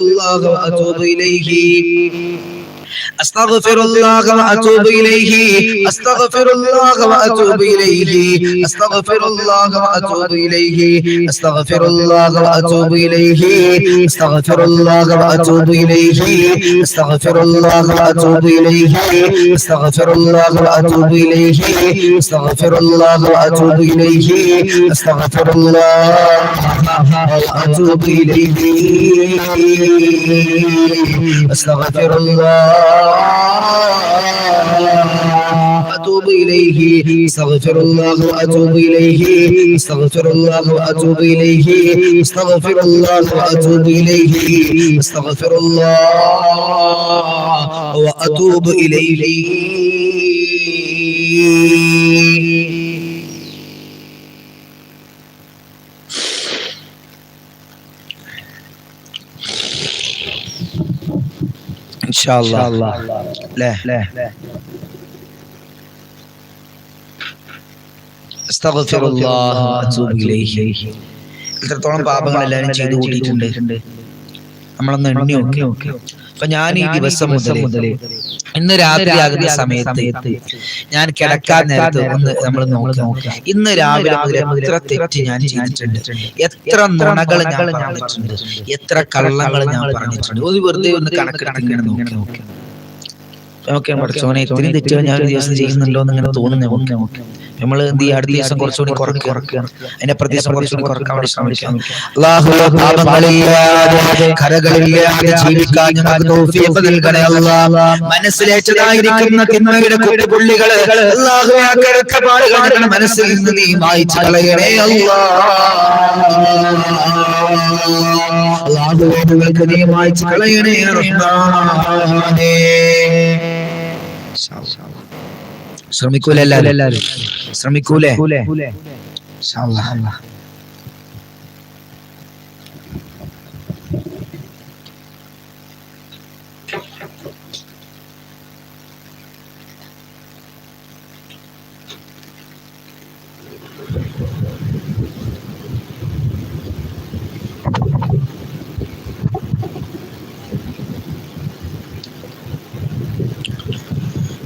الله وأتوب إليه أستغفر الله وأتوب إليه أستغفر الله وأتوب إليه أستغفر الله وأتوب إليه أستغفر الله وأتوب إليه أستغفر الله وأتوب إليه أستغفر الله وأتوب إليه أستغفر الله وأتوب إليه أستغفر الله وأتوب إليه أستغفر الله وأتوب إليه أستغفر الله أتوب إليه أستغفر الله وأتوب إليه أستغفر الله وأتوب إليه أستغفر الله وأتوب إليه أستغفر الله وأتوب إليه إن شاء الله لا أستغفر الله وأتوب إليه ഇത്രത്തോളം പാപങ്ങൾ എല്ലാവരും ചെയ്തു കൂട്ടിയിട്ടുണ്ട്. നമ്മളൊന്ന് എണ്ണി നോക്കി. അപ്പൊ ഞാൻ ഈ ദിവസം മുതൽ ഇന്ന് രാത്രിയാകുന്ന സമയത്ത് ഞാൻ കിടക്കാൻ നേരത്ത് ഒന്ന് നമ്മൾ നോക്കാം. ഇന്ന് രാവിലെ മുതൽ എത്ര തെറ്റ് ഞാൻ ചെയ്തിട്ടുണ്ട്, എത്ര നുണകൾ ഞാൻ പറഞ്ഞിട്ടുണ്ട്, എത്ര കള്ളങ്ങൾ ഞാൻ പറഞ്ഞിട്ടുണ്ട്. ഒരു വെറുതെ ഒന്ന് കണക്കെടുത്ത് ഇങ്ങനെ നോക്കി ഓക്കെ പഠിച്ചോനെ ഇത്രയും തെറ്റുകൾ ഞാൻ ഒരു ദിവസം ചെയ്യുന്നുണ്ടോ എന്ന് ഇങ്ങനെ തോന്നുന്നു. ഓക്കെ നമ്മൾ എന്ത് ചെയ്യുക, അടുത്ത ദിവസം കുറച്ചുകൂടി കുറയ്ക്കുകയാണ്, അതിന്റെ പ്രദേശം കുറച്ചുകൂടി കുറക്കാൻ വേണ്ടി ശ്രമിക്കാം. കരകളില്ലാതെ ജീവിക്കാൻ ഞങ്ങൾക്ക് തൗഫീഖ് നൽകണേ അല്ലാഹ്. മനസ്സിലേറ്റതായിരിക്കുന്ന തിന്മയുടെ കുട്ടിപുള്ളികള് അല്ലാഹുവേ മനസ്സിൽ നിന്ന് നീ മായ്ച്ചു കളയണേ അല്ലാഹുവേ നിങ്ങൾക്ക് നീ മായ്ച്ചു കളയണേ റഹ്മാനേ. ശ്രമിക്കൂലേ എല്ലാവരും? ശ്രമിക്കൂലേ? ഇൻഷാ അല്ലാഹ്.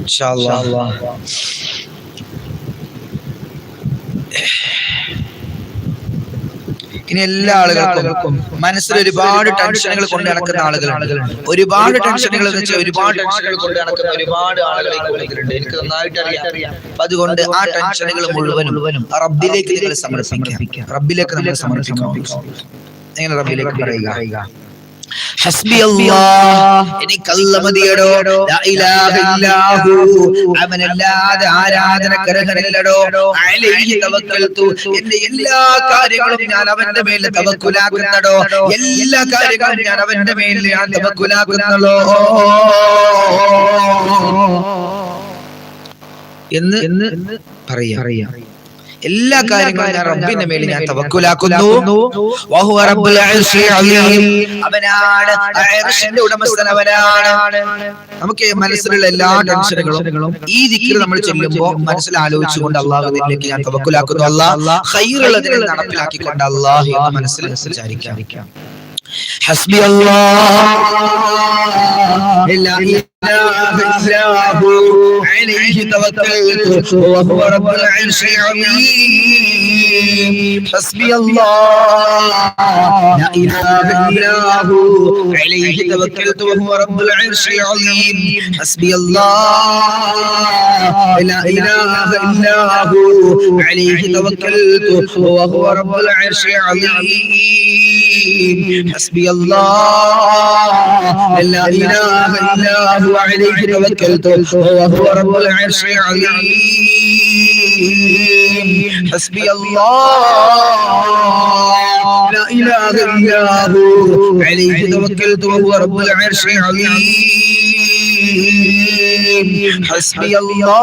ഇൻഷാ അല്ലാഹ്. ഇനി എല്ലാ ആളുകൾക്കും മനസ്സിൽ ഒരുപാട് ടെൻഷനുകൾ കൊണ്ട് നടക്കുന്ന ആളുകളുണ്ട്. ഒരുപാട് ടെൻഷനുകൾ എന്ന് വെച്ചാൽ ഒരുപാട് ടെൻഷനുകൾ കൊണ്ട് നടക്കുന്ന ഒരുപാട് ആളുകളെ കൂടുതലുണ്ട്. എനിക്ക് നന്നായിട്ട് അറിയാം. അതുകൊണ്ട് ആ ടെൻഷനുകൾ മുഴുവനും റബ്ബിലേക്ക് നിങ്ങൾ സമർപ്പിക്കാം. റബ്ബിലേക്ക് നമ്മൾ സമർപ്പിക്കാം. എങ്ങനെ റബ്ബിലേക്ക് പറയുക? ഹസ്ബി അല്ലാഹ്, എനിക്കല്ല മതിയടോ, ലാ ഇലാഹ ഇല്ലാഹു, അവനല്ലാതെ ആരാധനക്കർഹനില്ലടോ, അലൈഹി തവക്കൽതു, എന്റെ എല്ലാ കാര്യങ്ങളും ഞാൻ അവന്റെ മേൽ തവക്കുലാക്കുന്നടോ, എല്ലാ കാര്യങ്ങളും ഞാൻ അവന്റെ മേൽ ഞാൻ തവക്കുലാക്കുന്നല്ലോ എന്ന് പറയാം. എല്ലാ കാര്യങ്ങളും ഞാൻ റബ്ബിന്റെ മേൽ ഞാൻ തവക്കുലാക്കുന്നു. വഹുവ റബ്ബുൽ അർശിൽ അലീം, അവനാണ് അർശിന്റെ ഉടമസ്ഥൻ, അവനാണ്. നമുക്ക് മനസ്സിലുള്ള എല്ലാ ടെൻഷനുകളും ഈ ദിക്ർ നമ്മൾ ചൊല്ലുമ്പോൾ മനസ്സിൽ ആലോചിച്ചുകൊണ്ട് അല്ലാഹുവിലേക്ക് ഞാൻ തവക്കുലാക്കുന്നു. അല്ലാഹ് ഖൈറുള്ളതിനെ നടപ്പിലാക്കിക്കൊണ്ട് അല്ലാഹു എന്ന് മനസ്സിൽ വിചാരിക്കാം. ഹസ്ബി അല്ലാഹ് ലാ ഇലാഹ ഇല്ലാഹു അലൈഹി തവക്കൽതു വഹുവ റബ്ബുൽ അർശിൽ അലീം. ഹസ്ബി അല്ലാഹ് ലാ ഇലാഹ ഇല്ലാഹു അലൈഹി തവക്കൽതു വഹുവ റബ്ബുൽ അർശിൽ അലീം. ഹസ്ബി അല്ലാഹ് ലാ ഇലാഹ ഇല്ലാഹു അലൈഹി തവക്കൽതു വഹുവ റബ്ബുൽ അർശിൽ അലീം. حسبي الله لا إله إلا هو عليه توكلت وهو رب العرش العظيم. حسبي الله لا إله إلا هو عليه توكلت وهو رب العرش العظيم. حسبي الله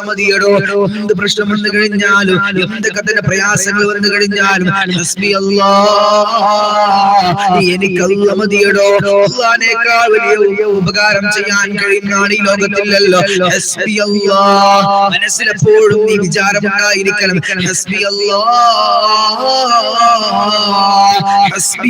മതിയടോ, എന്ത് പ്രശ്നം വന്നു കഴിഞ്ഞാലും എന്ത് കഥന പ്രയാസങ്ങൾ വന്നു കഴിഞ്ഞാലും ഹസ്ബി അല്ലാഹ് എനിക്ക് അല്ലാഹ് മതിയടോ, അല്ലാഹുവിനേക്കാൾ വലിയ ഉപകാരം ചെയ്യാൻ കഴിയുന്ന ആൾ ഈ ലോകത്തില്ലല്ലോ. ഹസ്ബി അല്ലാഹ്, മനസ്സിലെപ്പോഴും നീ വിചാരമുണ്ടായിരിക്കണം, ഹസ്ബി അല്ലാഹ്, ഹസ്ബി